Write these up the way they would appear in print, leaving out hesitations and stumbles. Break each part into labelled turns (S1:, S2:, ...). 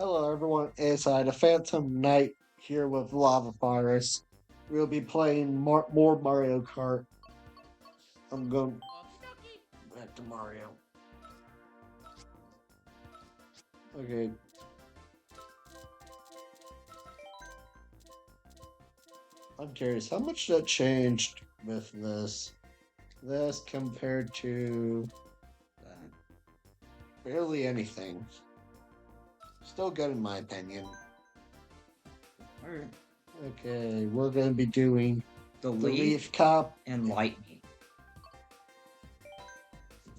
S1: Hello, everyone. It's the Phantom Knight here with Lava Virus. We'll be playing more Mario Kart. I'm going back to Mario. Okay, I'm curious, how much that changed with this compared to that? Barely anything. Still good in my opinion.
S2: Alright.
S1: Okay, we're going to be doing
S2: The
S1: the
S2: Leaf
S1: Leaf Cup.
S2: and Lightning.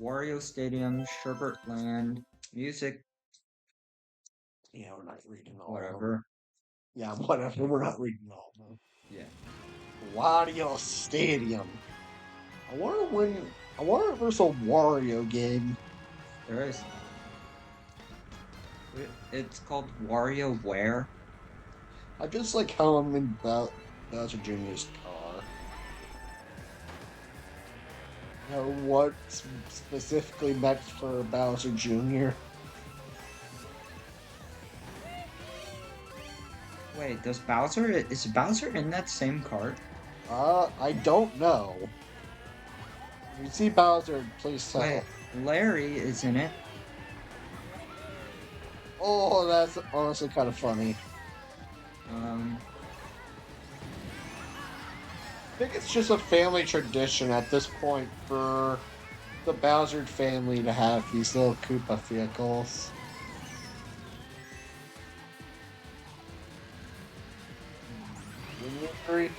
S2: Wario Stadium, Sherbert Land, music,
S1: Yeah, we're not reading all of them.
S2: whatever.
S1: Yeah, whatever. We're not reading all of them.
S2: Yeah.
S1: Wario Stadium. I wonder when. I wonder if there's a Wario game.
S2: There is. It's called WarioWare.
S1: I just like how I'm in Bowser Jr.'s car. You know what's specifically meant for Bowser Jr.?
S2: Wait, is Bowser in that same cart?
S1: I don't know. If you see Bowser, please
S2: Wait,
S1: tell.
S2: Larry is in it.
S1: Oh, that's honestly kind of funny.
S2: Um,
S1: I think it's just a family tradition at this point for the Bowser family to have these little Koopa vehicles. Wouldn't you agree?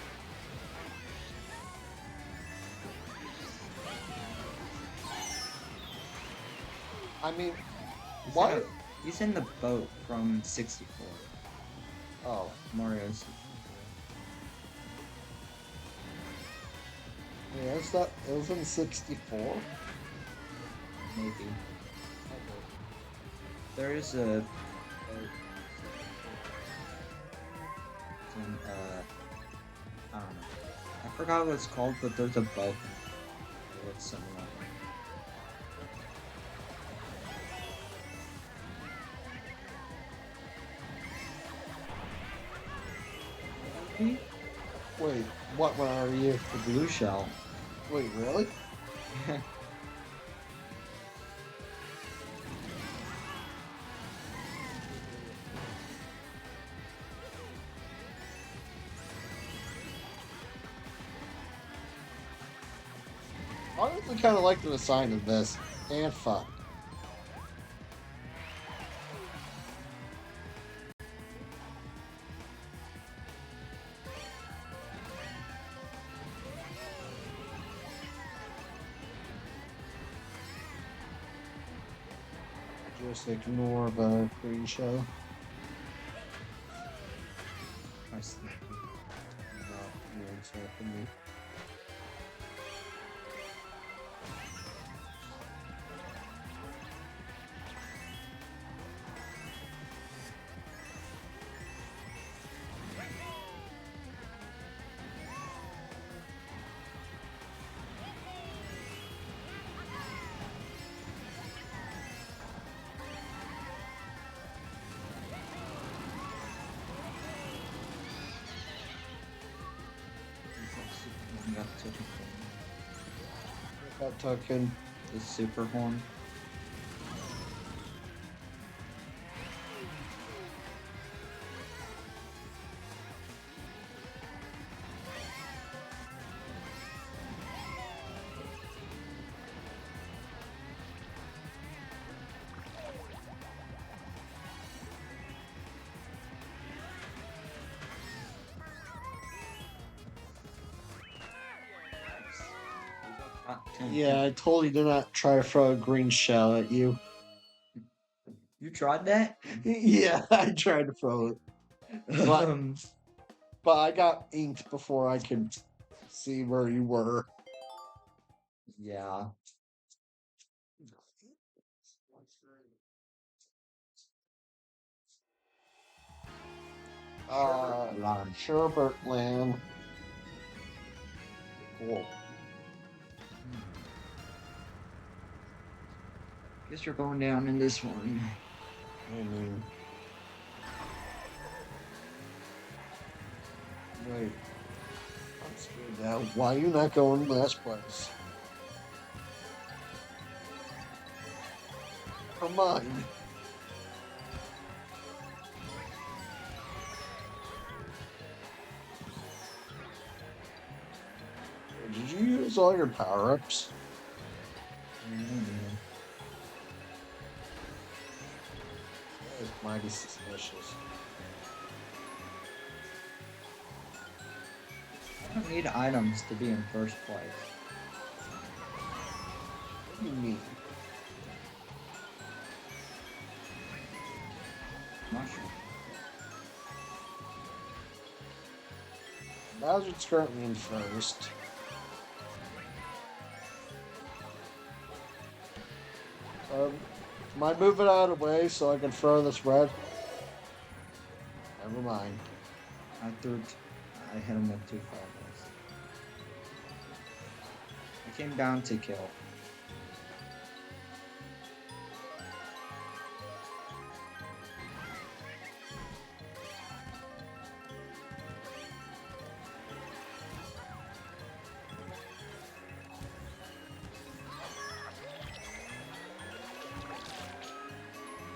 S1: I mean,
S2: he's in
S1: why?
S2: a, he's in the boat from 64.
S1: Oh,
S2: Mario's.
S1: yeah, is that it was in '64?
S2: Maybe. There is a boat in, I don't know. I forgot what it's called, but there's a boat that looks similar. Hmm?
S1: Wait, what one are you?
S2: The blue shell.
S1: Wait, really? I honestly kind of like the design of this and fun. Just ignore the green show.
S2: I was thinking.
S1: Not doing so for me.
S2: You got the tipping
S1: That token.
S2: the super horn. Hot 10.
S1: Yeah, I totally did not try to throw a green shell at you.
S2: You tried that?
S1: Yeah, I tried to throw it, but
S2: um,
S1: but I got inked before I could see where you were.
S2: yeah. Land.
S1: Sherbert Land. Cool.
S2: Guess you're going down in this one.
S1: I mean, Wait, I'm screwed now. Why are you not going last place? Come on. Did you use all your power-ups?
S2: I don't know.
S1: That is mighty suspicious.
S2: I don't need items to be in first place.
S1: What do you mean?
S2: Mushroom.
S1: Bowser's currently in first. Am I moving out of the way so I can throw this red? Never mind.
S2: I hit him with 2 fireballs. I came down to kill.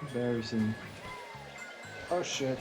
S2: Embarrassing.
S1: Oh shit.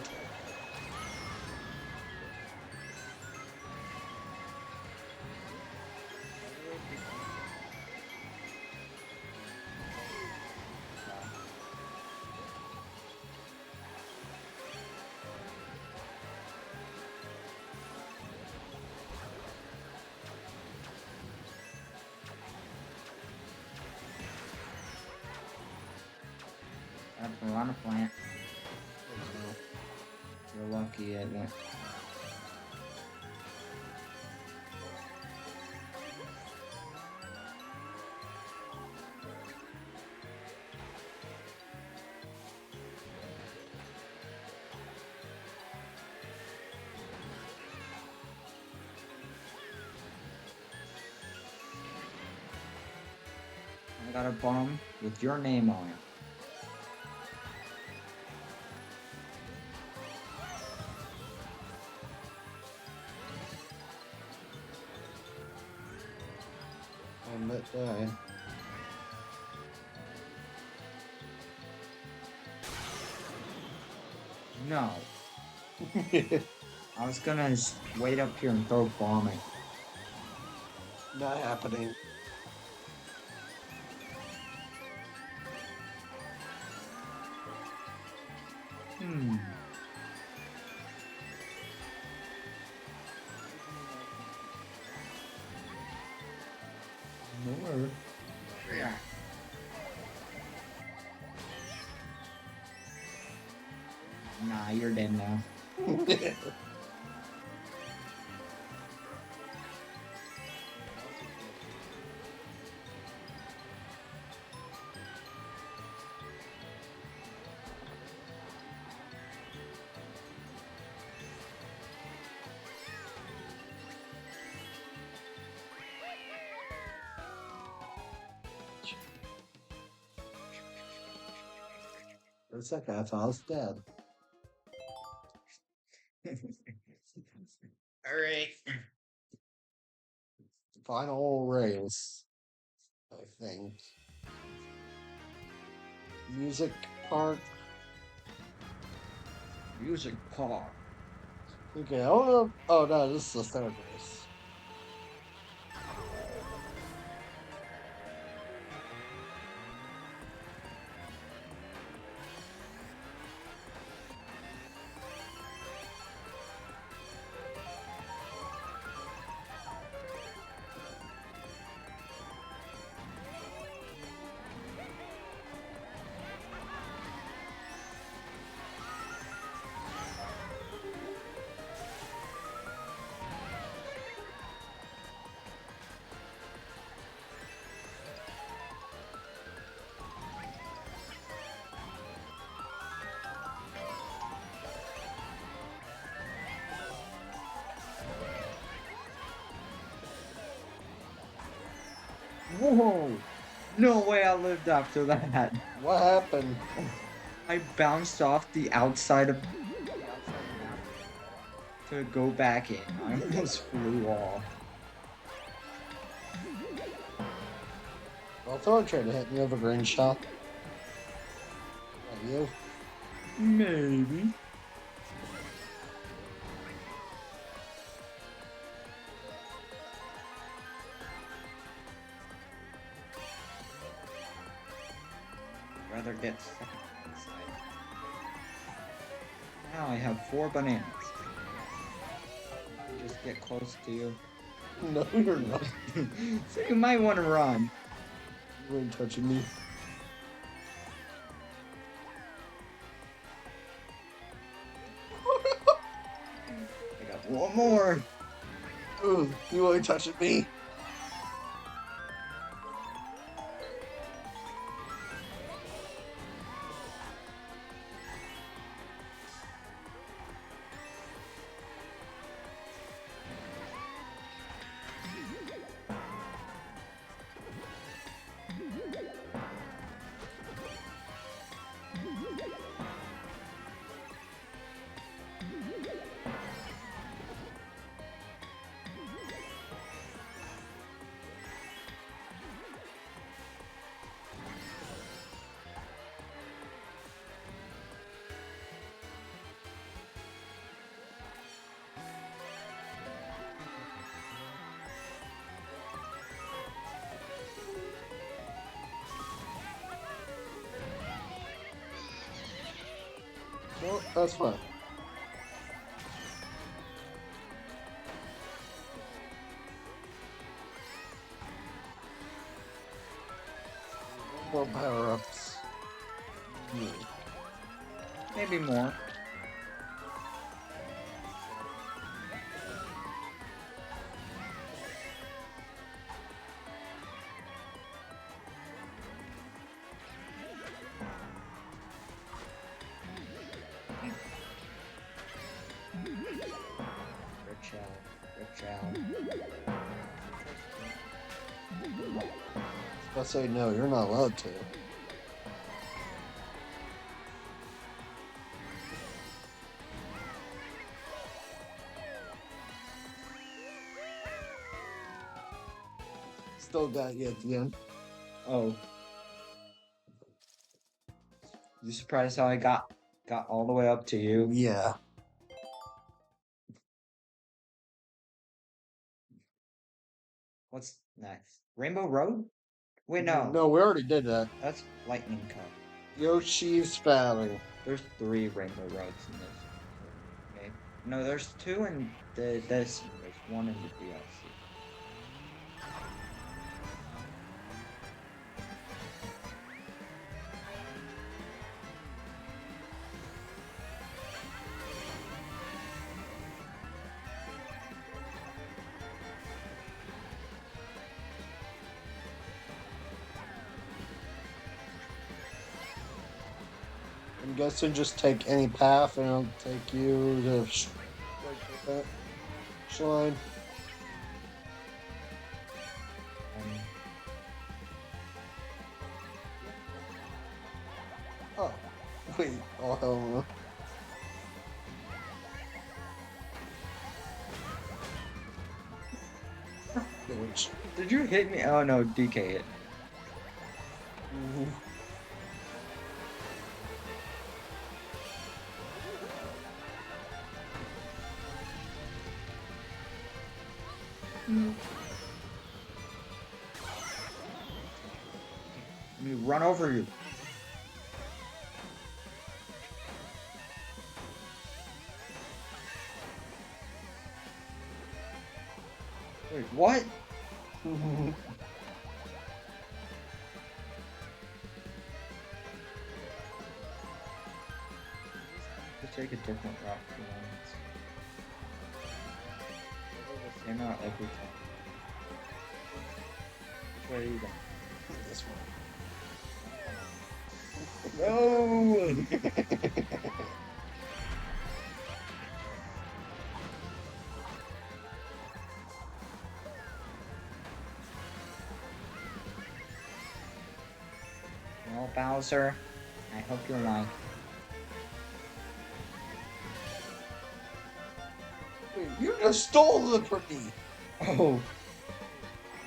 S2: That's a piranha plant. You're lucky at that. I got a bomb with your name on it.
S1: I let die.
S2: No. I was gonna just wait up here and throw bombing.
S1: Not happening.
S2: Hmm. More. Yeah. Nah, you're dead now.
S1: For a second, I thought I was dead.
S2: All right.
S1: Final race, I think. Music Park.
S2: Music Park.
S1: Okay, I don't know. Oh no, this is the third race.
S2: Whoa! No way I lived after that.
S1: What happened?
S2: I bounced off the outside of to go back in. I almost flew off.
S1: Well, someone tried to hit me with a green shot. Not you.
S2: Maybe. Rather get second inside. Now I have 4 bananas. Just get close to you.
S1: No, you're not.
S2: So you might want to run.
S1: You ain't touching me.
S2: I got 1 more.
S1: Ugh, you ain't touching me. Well, that's fine. More power-ups.
S2: Maybe more. Rich out. Rich out.
S1: I say no, you're not allowed to. Still got you at the end.
S2: Oh. You surprised how I got all the way up to you?
S1: Yeah.
S2: What's next? Rainbow Road? Wait, no.
S1: No, we already did that.
S2: That's Lightning Cup.
S1: Yoshi's Valley.
S2: There's 3 Rainbow Roads in this. Okay. No, there's 2 in this, and there's 1 in the DLC.
S1: I'm guessing just take any path and it'll take you to that shrine. Oh, wait. Oh, hell no. Bitch.
S2: Did you hit me? Oh no, DK hit.
S1: Mhm.
S2: Let me run over you. Wait, what? Let's take a different route for once. The same route every time. Which way are you going?
S1: This one.
S2: No! Well, Bowser, I hope you like.
S1: You just stole them from me.
S2: Oh.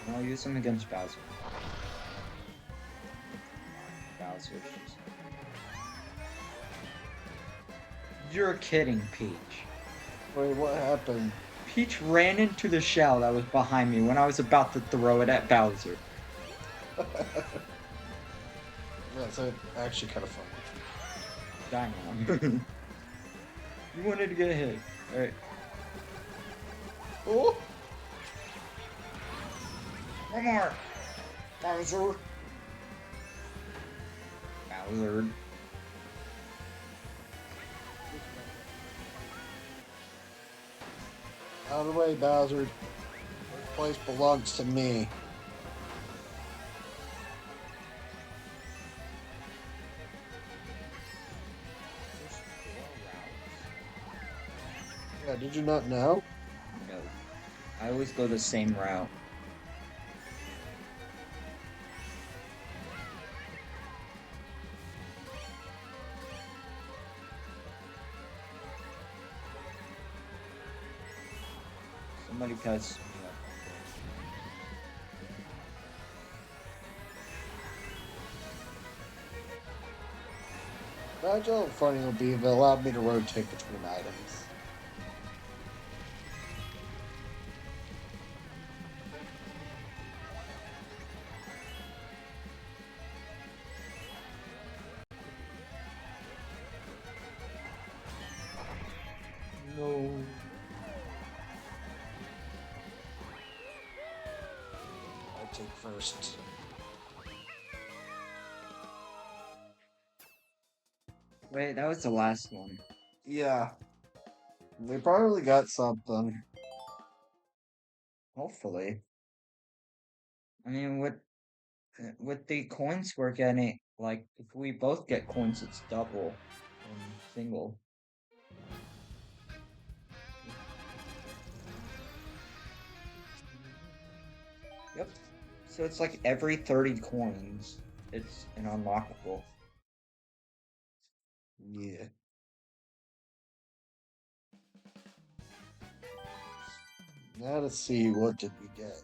S2: And I'll use them against Bowser. Bowser's just... You're kidding, Peach.
S1: Wait, what happened?
S2: Peach ran into the shell that was behind me when I was about to throw it at Bowser.
S1: That's actually kind of funny.
S2: Dino. You wanted to get hit. Alright.
S1: Oh!
S2: One more! Bowser. Bowser.
S1: Out of the way, Bowser. This place belongs to me. Yeah, did you not know?
S2: No. I always go the same route. Somebody cuts me up.
S1: Imagine how funny it would be if it allowed me to rotate between items.
S2: No.
S1: I'll take first.
S2: Wait, that was the last one.
S1: Yeah. We probably got something.
S2: Hopefully. I mean, with the coins we're getting, like, if we both get coins, it's double and single. Yep. So it's like every 30 coins, it's an unlockable.
S1: Yeah. Now to see what did we get.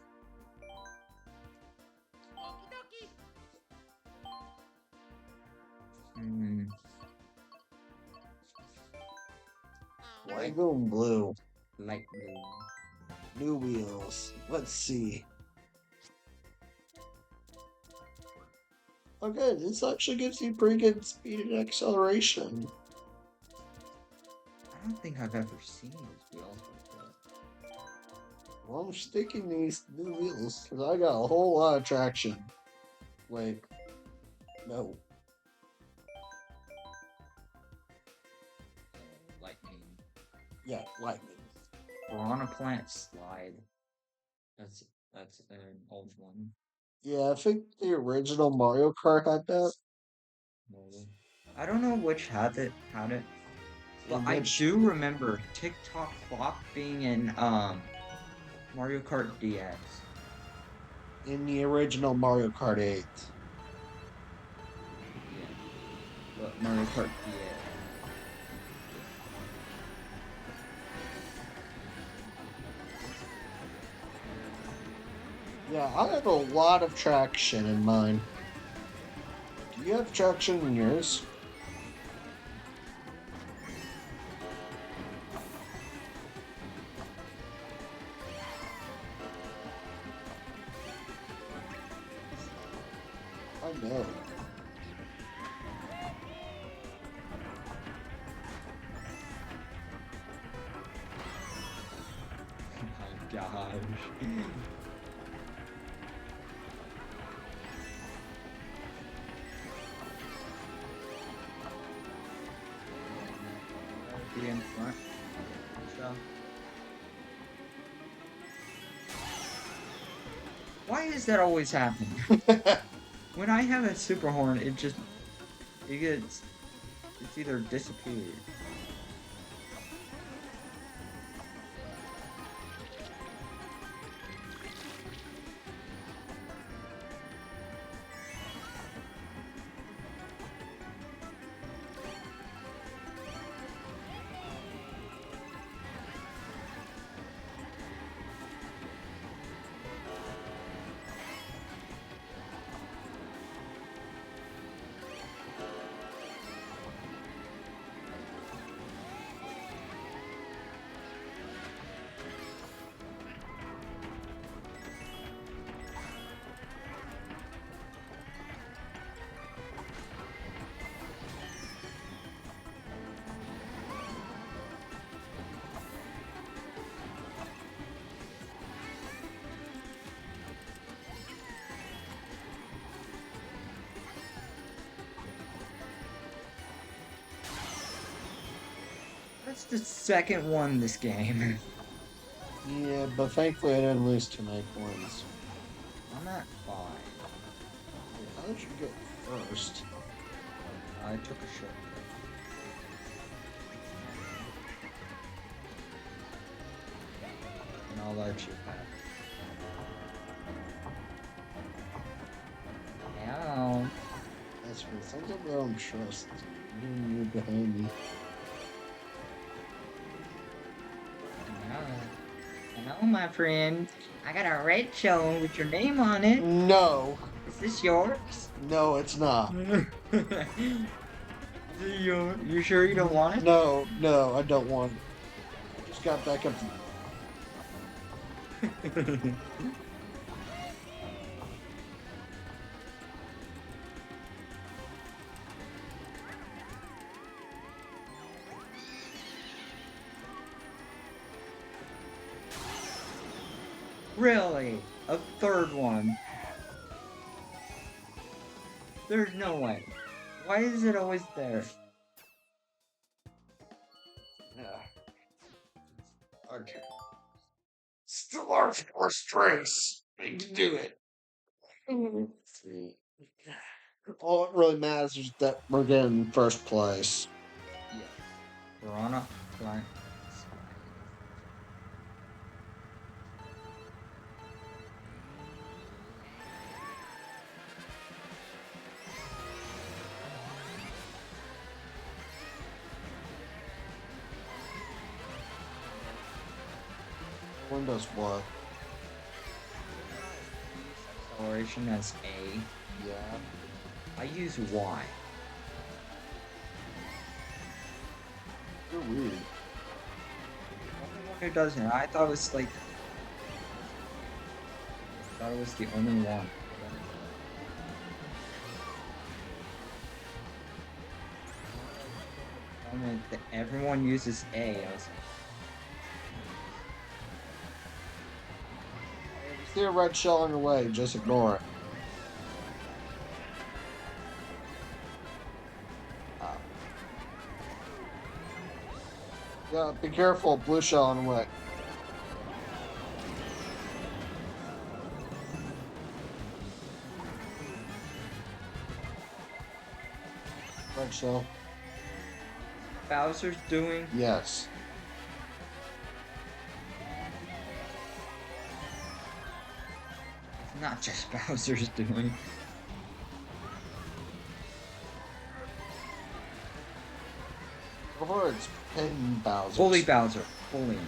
S2: Hmm.
S1: Why going blue?
S2: Light blue.
S1: New wheels. Let's see. Okay, this actually gives you pretty good speed and acceleration.
S2: I don't think I've ever seen these wheels before.
S1: Well, I'm sticking these new wheels because I got a whole lot of traction. Wait. No.
S2: Lightning.
S1: Yeah, lightning.
S2: Piranha Plant Slide. That's an old one.
S1: Yeah, I think the original Mario Kart had that.
S2: Maybe. I don't know which had it. But
S1: In
S2: I
S1: which,
S2: do remember TikTok Flop being in Mario Kart DX.
S1: in the original Mario Kart 8.
S2: Yeah. But Mario Kart DX.
S1: Yeah, I have a lot of traction in mine. Do you have traction in yours? I know.
S2: Oh my gosh. Be in front. So. Why is that always happening? When I have a super horn, it's either disappeared. That's the second one this game.
S1: Yeah, but thankfully I didn't lose too many coins.
S2: I'm at 5.
S1: Wait, how did you get first?
S2: I took a shortcut. And I'll let you have it. Ow.
S1: That's me. Sometimes I don't trust you behind me.
S2: Hello, my friend. I got a red shell with your name on it.
S1: No,
S2: Is this yours?
S1: no, it's not.
S2: Is it yours? You sure you don't want it?
S1: No, no, I don't want it. I just got back up.
S2: Really? A third one? There's no way. Why is it always there?
S1: Yeah. Okay. Still our first race. We can do it. All that really matters is that we're getting first place.
S2: Yes. Piranha Plant.
S1: Windows what?
S2: Acceleration as A.
S1: Yeah.
S2: I use Y.
S1: You're weird.
S2: Only one who doesn't. I thought it was like. I thought it was the only one. I mean, everyone uses A. I was
S1: If you see a red shell on your way, just ignore it. Uh, yeah, be careful, blue shell on the way. Red shell.
S2: Bowser's doing.
S1: Yes.
S2: Not just Bowser's doing.
S1: Or it's Pin Bowser.
S2: Bully Bowser. Bullying.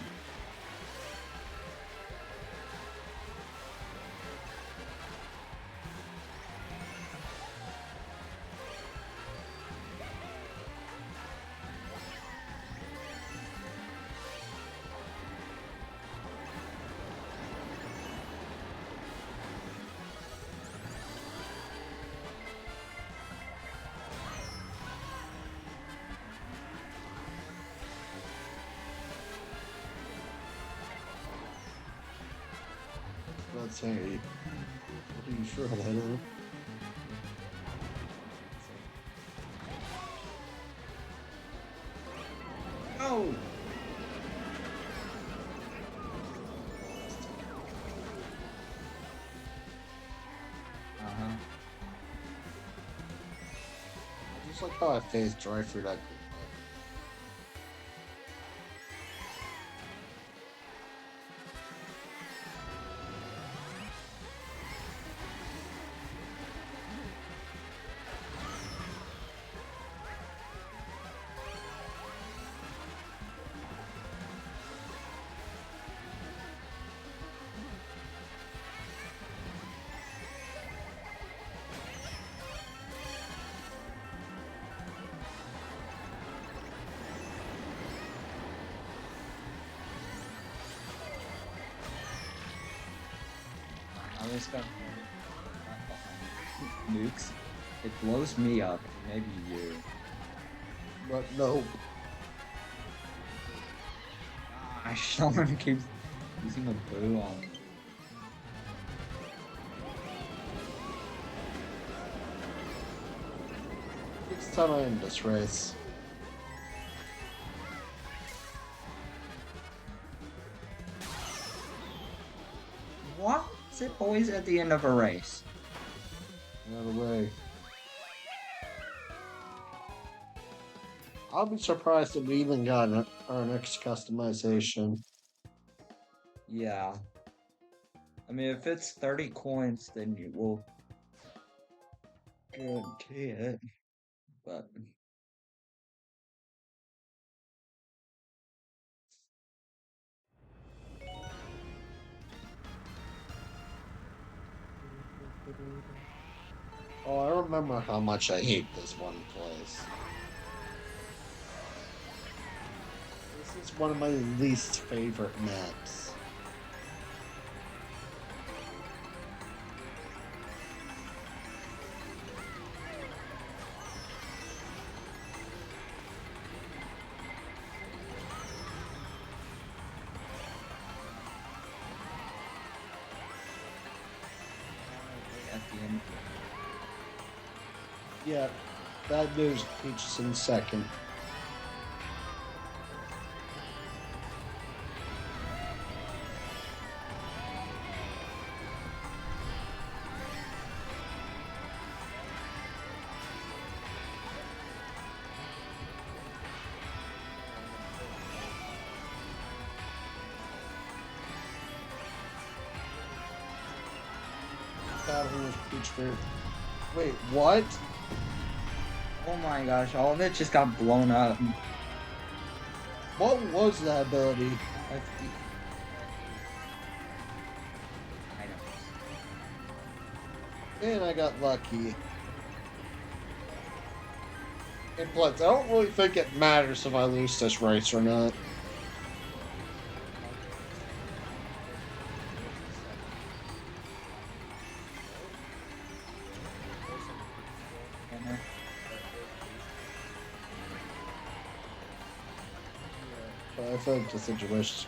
S1: Let's say. What are you sure of that?
S2: No! Uh-huh.
S1: I just like how I phased right through that.
S2: I was got nukes. It blows me up. Maybe you.
S1: But no.
S2: Someone keeps using a boo on me.
S1: Next time I end this race.
S2: Why is it always at the end of a race?
S1: Out of the way. I'll be surprised if we even got our next customization.
S2: Yeah. I mean, if it's 30 coins, then you will guarantee it. But
S1: Oh, I remember how much I hate this one place. This is one of my least favorite maps.
S2: at the end,
S1: Yeah, bad news, Peach is in second. Battle was Peach for. Wait, what?
S2: oh my gosh, all of it just got blown up.
S1: What was that ability?
S2: FD items.
S1: Man, I got lucky. And plus, I don't really think it matters if I lose this race or not.
S2: Hammer.
S1: But I feel like the situation's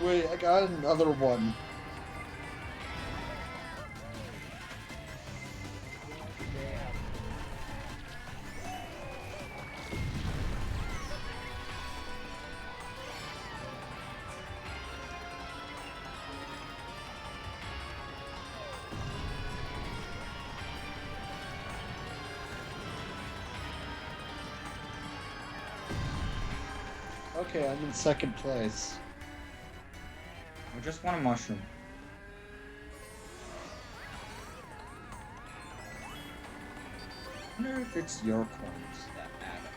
S1: Wait, I got another one. Okay, I'm in second place.
S2: I just want a mushroom. I wonder if it's your coins that add up.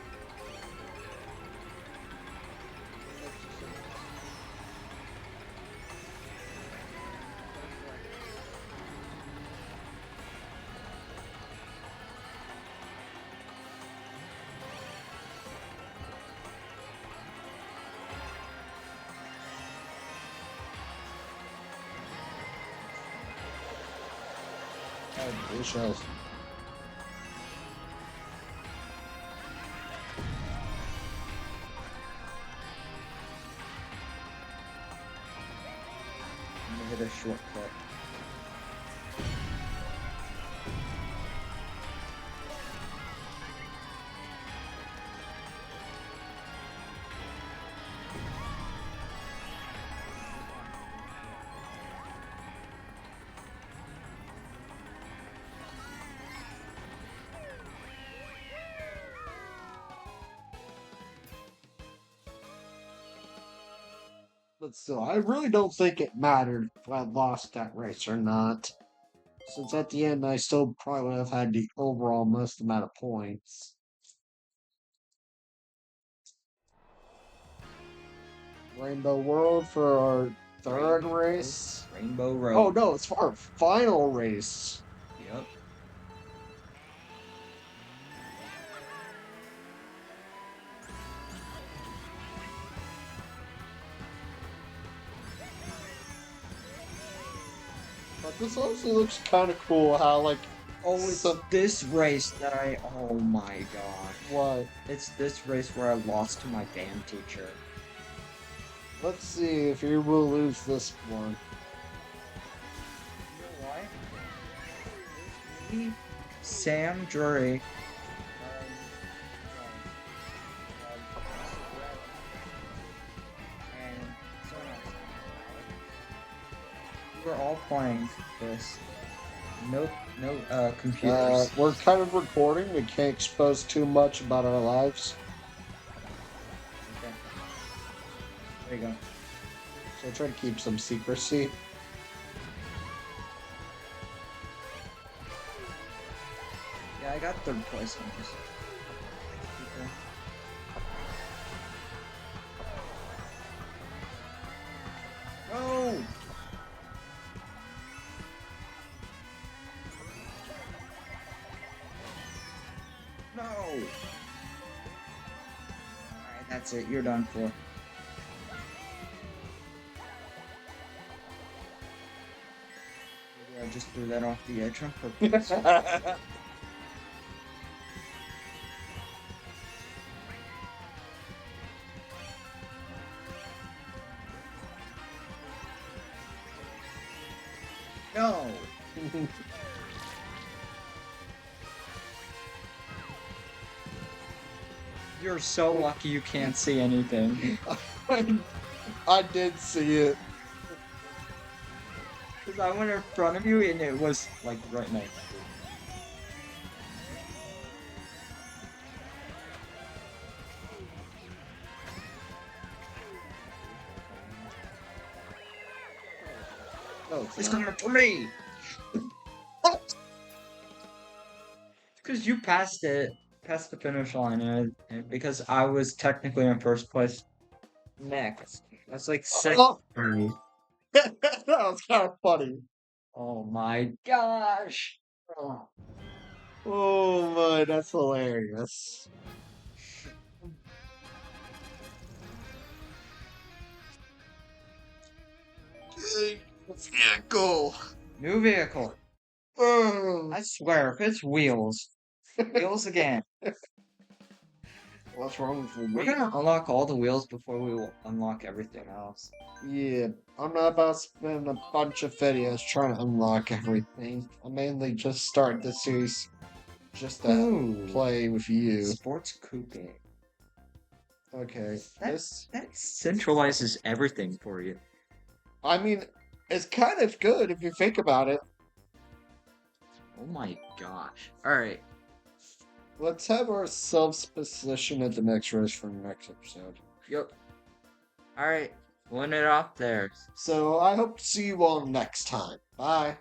S1: Blue shells.
S2: I'm gonna hit a shortcut.
S1: But still, I really don't think it mattered if I lost that race or not. Since at the end, I still probably would have had the overall most amount of points. Rainbow World for our third race.
S2: Rainbow Road.
S1: Oh no, it's for our final race.
S2: Yep.
S1: But this also looks kind of cool. How like
S2: Oh, it's
S1: some
S2: this race that I. Oh my gosh.
S1: what?
S2: It's this race where I lost to my band teacher.
S1: Let's see if you will lose this one.
S2: You know why? Me Sam Drury. And someone else. We're all playing this. No computers.
S1: We're kind of recording. We can't expose too much about our lives.
S2: Okay. There you go.
S1: So try to keep some secrecy.
S2: Yeah, I got third place on this. People. No! No! Alright, that's it. You're done for. Maybe I just threw that off the edge on purpose. No! You're so lucky you can't see anything.
S1: I did see it.
S2: Because I went in front of you and it was like right next to you.
S1: Oh,
S2: It's coming for me! Because you passed the finish line, and because I was technically in first place next. That's like second.
S1: Oh. That was kind of funny.
S2: Oh my gosh!
S1: Oh my, that's hilarious. Vehicle.
S2: New vehicle.
S1: Oh.
S2: I swear, if it's wheels, wheels again.
S1: What's wrong with
S2: We're
S1: me?
S2: gonna unlock all the wheels before we will unlock everything else.
S1: Yeah, I'm not about to spend a bunch of videos trying to unlock everything. I mainly just started this series just to
S2: Ooh,
S1: play with you.
S2: sports coupé.
S1: Okay,
S2: That centralizes everything for you.
S1: I mean, it's kind of good if you think about it.
S2: Oh my gosh! All right.
S1: Let's have ourselves positioned at the next race for the next episode.
S2: Yep. All right. Win it off there.
S1: So I hope to see you all next time. Bye.